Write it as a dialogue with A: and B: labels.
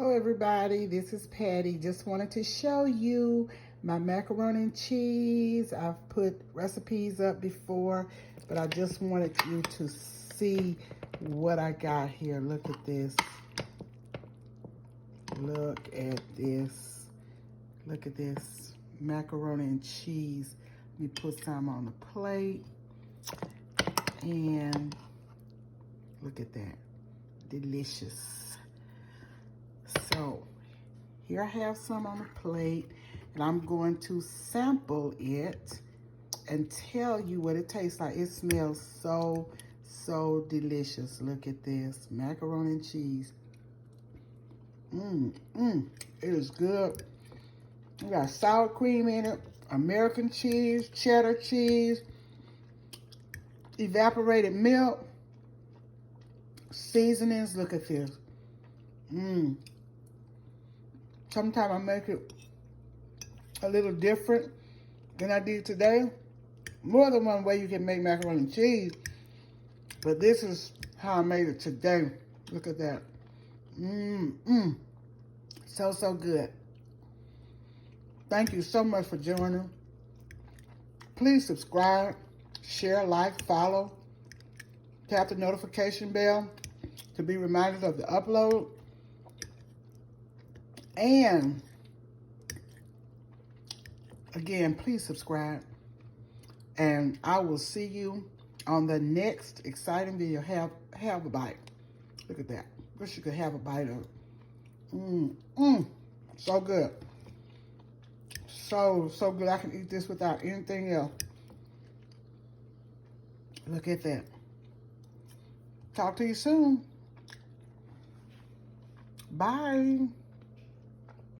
A: Hello everybody, this is Patty. Just wanted to show you my macaroni and cheese. I've put recipes up before, but I just wanted you to see what I got here. Look at this. Look at this. Look at this macaroni and cheese. Let me put some on the plate. And look at that. Delicious. So here I have some on the plate, and I'm going to sample it and tell you what it tastes like. It smells so delicious. Look at this macaroni and cheese. It is good. We got sour cream in it, American cheese, cheddar cheese, evaporated milk, seasonings. Look at this. Sometimes I make it a little different than I did today. More than one way you can make macaroni and cheese, but this is how I made it today. Look at that. So good. Thank you so much for joining. Please subscribe, share, like, follow. Tap the notification bell to be reminded of the upload. And again, please subscribe. And I will see you on the next exciting video. Have a bite. Look at that. Wish you could have a bite of it. So good. So good. I can eat this without anything else. Look at that. Talk to you soon. Bye.